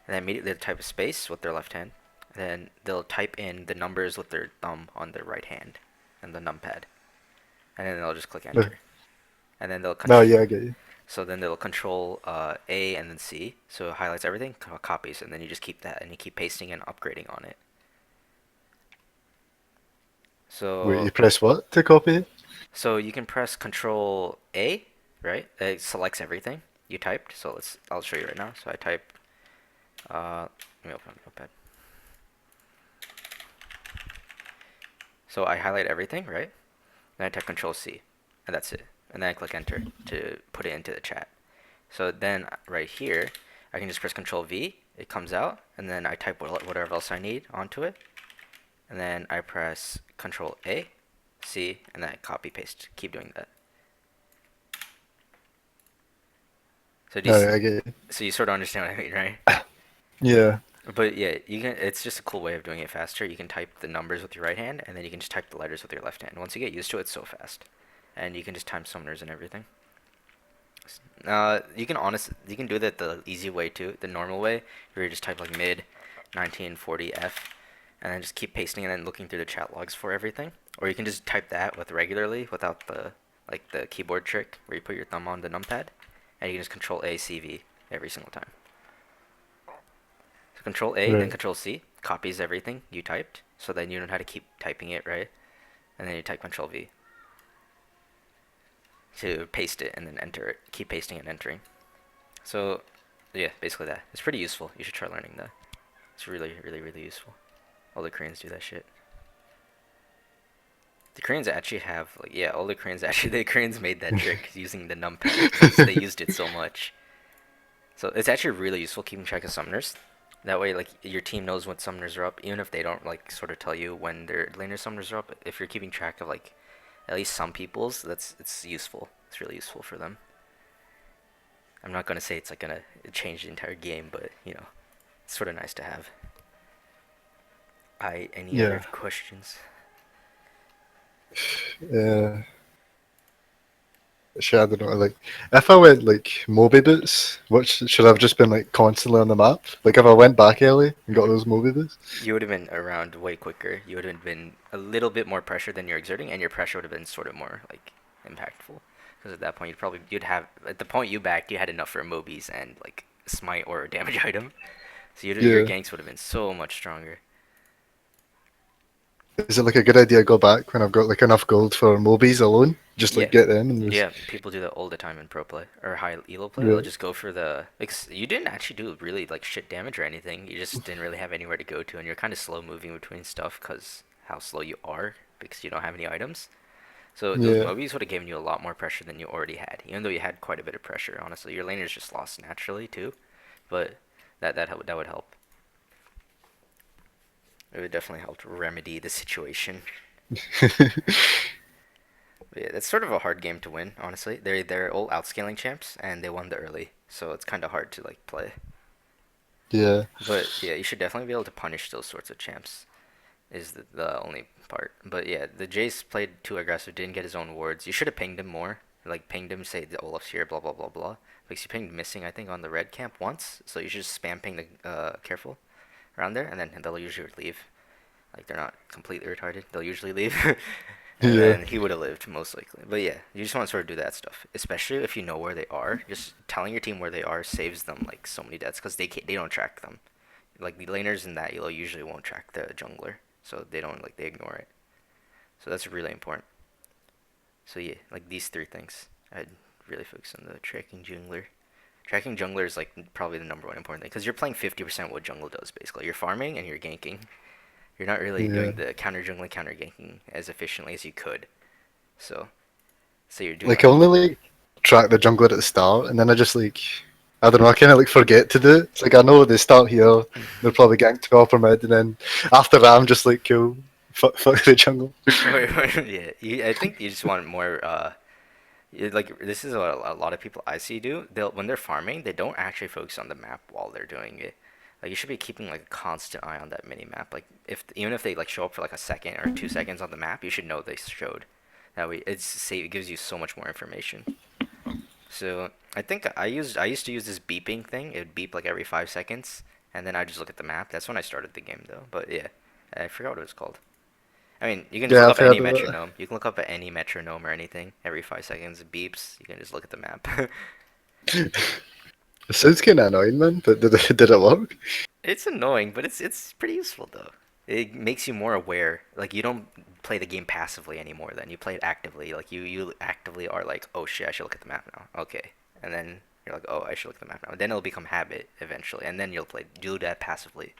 and then immediately they'll type a space with their left hand, and then they'll type in the numbers with their thumb on their right hand and the numpad, and then they'll just click No, enter, and then they'll no, yeah, I get you. so then they'll control A and then C, so it highlights everything, copies, and then you just keep that and you keep pasting and upgrading on it. Wait, you So press what to copy it? So you can press Control A, right? It selects everything you typed. So I'll show you right now. So I type, let me open up Notepad. So I highlight everything, right? Then I type Control C, and that's it. And then I click Enter to put it into the chat. So then right here, I can just press Control V. It comes out, and then I type whatever else I need onto it. And then I press Control A, C, and then I copy paste. Keep doing that. So do you, No, I get you. so you sort of understand what I mean, right? Yeah. But yeah, you can. It's just a cool way of doing it faster. You can type the numbers with your right hand, and then you can just type the letters with your left hand. Once you get used to it, it's so fast, and you can just time summoners and everything. You can do that the easy way too, the normal way, where you just type like mid 1940 F, and then just keep pasting and then looking through the chat logs for everything. Or you can just type that with regularly without the keyboard trick where you put your thumb on the numpad, and you can just Control A C V every single time. So Control A, then Right. Control C, copies everything you typed, so then you know how to keep typing it, right? And then you type Control V to paste it and then enter it. Keep pasting and entering. So, yeah, basically that. It's pretty useful. You should try learning that. It's really, really, really useful. All the Koreans do that shit. The Koreans actually have, like, yeah, all the Koreans actually, the Koreans made that trick using the numpad because they used it so much. So it's actually really useful keeping track of summoners. That way, like, your team knows when summoners are up, even if they don't, like, sort of tell you when their laner summoners are up. If you're keeping track of, like, at least some people's, it's useful. It's really useful for them. I'm not gonna say it's, like, gonna change the entire game, but, you know, it's sort of nice to have. Any other Yeah. questions? Uh, shit, I don't know. Like, if I went like Moby boots, what should I have just been like constantly on the map? Like, if I went back early and got those Moby boots? You would have been around way quicker. You would have been a little bit more pressure than you're exerting, and your pressure would have been sort of more like impactful. Because at that point, you'd have at the point you backed, you had enough for Mobies and like smite or a damage item. So your Yeah. ganks would have been so much stronger. Is it like a good idea to go back when I've got like enough gold for Mobies alone? Just like Yeah, get them and just yeah. People do that all the time in pro play or high elo play. They'll right. just go for the. Like, you didn't actually do really like shit damage or anything. You just didn't really have anywhere to go to, and you're kind of slow moving between stuff because how slow you are because you don't have any items. So those Yeah. movies would have given you a lot more pressure than you already had, even though you had quite a bit of pressure. Honestly, your laners just lost naturally too, but that would help. It would definitely help to remedy the situation. But yeah, that's sort of a hard game to win. Honestly, they're all outscaling champs and they won the early, so it's kind of hard to like play. Yeah. But yeah, you should definitely be able to punish those sorts of champs. Is the only part. But yeah, the Jace played too aggressive, didn't get his own wards. You should have pinged him more. Like, pinged him, say the Olaf's here, blah, blah, blah, blah. Because you pinged missing, I think, on the red camp once. So you should just spam ping the careful around there, and then they'll usually leave. Like, they're not completely retarded. They'll usually leave. And Yeah. then he would have lived, most likely. But yeah, you just want to sort of do that stuff. Especially if you know where they are. Just telling your team where they are saves them, like, so many deaths. Because they don't track them. Like, the laners in that elo usually won't track the jungler. So they don't, like, they ignore it. So that's really important. So yeah, like these three things. I'd really focus on the tracking jungler. Tracking jungler is like probably the number one important thing because you're playing 50% what jungle does basically. You're farming and you're ganking. You're not really Yeah. doing the counter jungling, counter ganking as efficiently as you could. So, so you're doing Like I like only like track the jungler at the start, and then I just like I don't know. I kind of like forget to do it. It's like I know they start here. They're probably getting to upper mid, and then after that, I'm just like, cool. Fuck the jungle. Yeah, I think you just want more. Like this is what a lot of people I see do. They'll when they're farming, they don't actually focus on the map while they're doing it. Like you should be keeping like a constant eye on that mini map. Like if even if they like show up for like a second or 2 seconds on the map, you should know they showed. That way, it gives you so much more information. So I think I used to use this beeping thing. It would beep like every 5 seconds, and then I just look at the map. That's when I started the game though. But yeah, I forgot what it was called. I mean, you can just Yeah, look I've up any heard of it. metronome. You can look up at any metronome or anything. Every 5 seconds, it beeps. You can just look at the map. It sounds kind of annoying, man. But did it work? It's annoying, but it's pretty useful though. It makes you more aware. Like you don't play the game passively anymore. Then you play it actively. Like you actively are like, oh shit, I should look at the map now. Okay, and then you're like, oh, I should look at the map now. And then it'll become habit eventually, and then you'll play do that passively.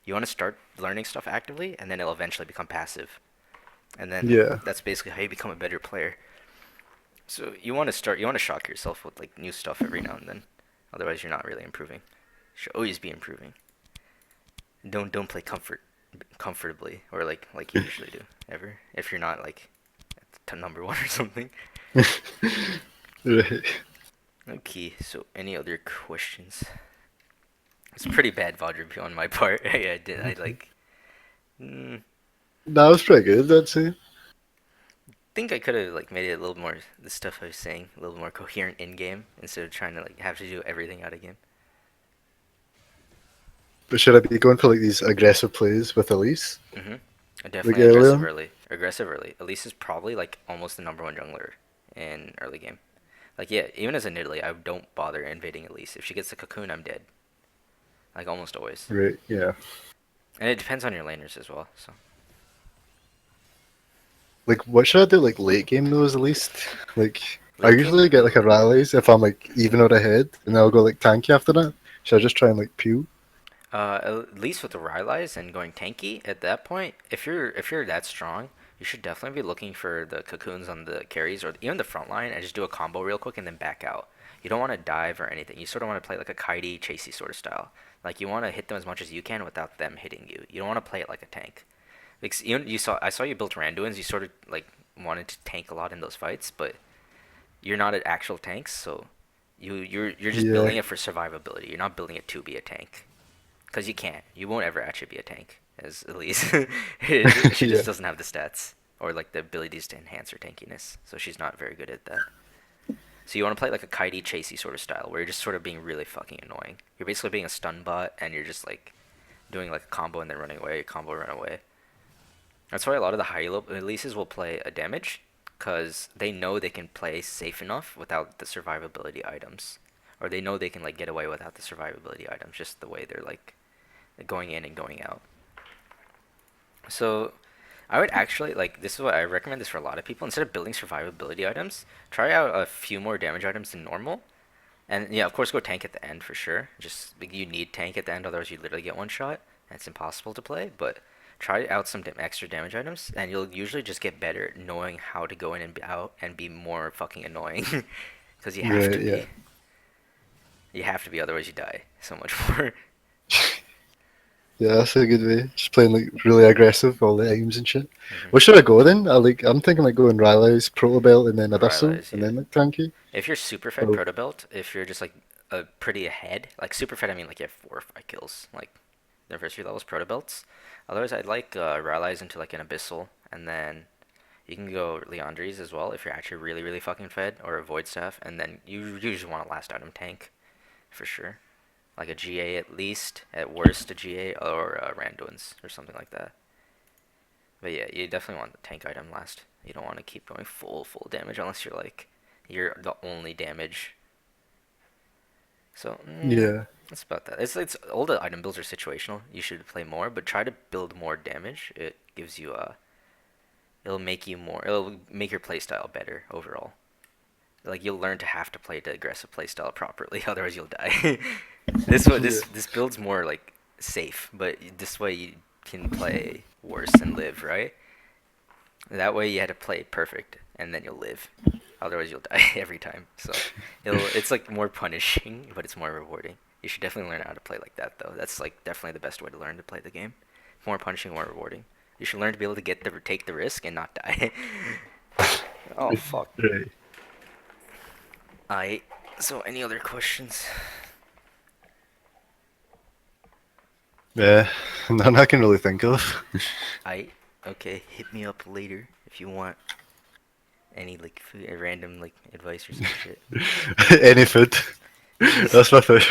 You want to start learning stuff actively, and then it'll eventually become passive. And then Yeah, that's basically how you become a better player. So you want to shock yourself with like new stuff every now and then. Otherwise, you're not really improving. You should always be improving. Don't play comfortably or like you usually do ever. If you're not like to number one or something. right. Okay, so any other questions? It's pretty bad VOD review on my part. I did. I like. Mm, That was pretty good. I'd say. think I could have like made it a little more the stuff I was saying a little more coherent in game instead of trying to like have to do everything out of game. But should I be going for like these aggressive plays with Elise? Mhm. Like Definitely aggressive earlier? early. Aggressive early. Elise is probably like almost the number one jungler in early game. Like yeah, even as a Nidalee, I don't bother invading Elise. If she gets the cocoon, I'm dead. Like almost always. Right. Yeah. And it depends on your laners as well. So Like, what should I do? Like late game though, at least. Like, I late game, usually get like a rallies if I'm like even or ahead, and then I'll go like tanky after that. Should I just try and like pew? at least with the Rylai's and going tanky at that point, if you're that strong, you should definitely be looking for the cocoons on the carries or even the front line and just do a combo real quick and then back out. You don't want to dive or anything. You sort of want to play like a kitey, chasey sort of style. Like you want to hit them as much as you can without them hitting you. You don't want to play it like a tank. Because you saw I saw you built Randuins. You sort of like wanted to tank a lot in those fights, but you're not at actual tanks, so you're just Yeah. building it for survivability. You're not building it to be a tank. Because you can't. You won't ever actually be a tank, as Elise. She Yeah. just doesn't have the stats or like the abilities to enhance her tankiness, so she's not very good at that. So you want to play like a kitey chasey sort of style, where you're just sort of being really fucking annoying. You're basically being a stun bot, and you're just like doing like a combo and then running away, combo run away. That's why a lot of the high elo Elises will play a damage, because they know they can play safe enough without the survivability items, or they know they can like get away without the survivability items, just the way they're like going in and going out. So I would actually like this is what I recommend this for a lot of people. Instead of building survivability items, try out a few more damage items than normal. And yeah, of course, go tank at the end for sure. Just like, you need tank at the end, otherwise you literally get one shot. And it's impossible to play. But try out some extra damage items, and you'll usually just get better knowing how to go in and be out and be more fucking annoying. Because you have to Right. Yeah. be. You have to be, otherwise you die so much more. Yeah, that's a good way. Just playing like really aggressive, all the aims and shit. Hmm. What should I go then? I'm thinking like going Rylai's, Proto Belt, and then Abyssal, Rylai's, and yeah. then like tanky. If you're super fed Or proto belt, if you're just like pretty ahead, like super fed, I mean like you have 4 or 5 kills, like the first few levels proto belts. Otherwise, I'd like Rallies into like an abyssal, and then you can go Leandries as well if you're actually really really fucking fed, or a void staff, and then you usually want a last item tank for sure, like a GA at least, at worst a GA or Randuins or something like that. But yeah, you definitely want the tank item last. You don't want to keep going full damage unless you're like you're the only damage. So yeah, that's about that. It's all the item builds are situational. You should play more, but try to build more damage. It gives you it'll make you more. It'll make your playstyle better overall. Like you'll learn to have to play the aggressive playstyle properly, otherwise you'll die. yeah, This builds more like safe, but this way you can play worse and live, right? That way you had to play perfect, and then you'll live. Otherwise, you'll die every time. So it's like more punishing, but it's more rewarding. You should definitely learn how to play like that, though. That's like definitely the best way to learn to play the game. More punishing, more rewarding. You should learn to be able to take the risk and not die. Oh fuck. Right. I. So any other questions? Yeah, none I can really think of. I. Okay, hit me up later if you want any like random like advice or some shit. Any food. That's my first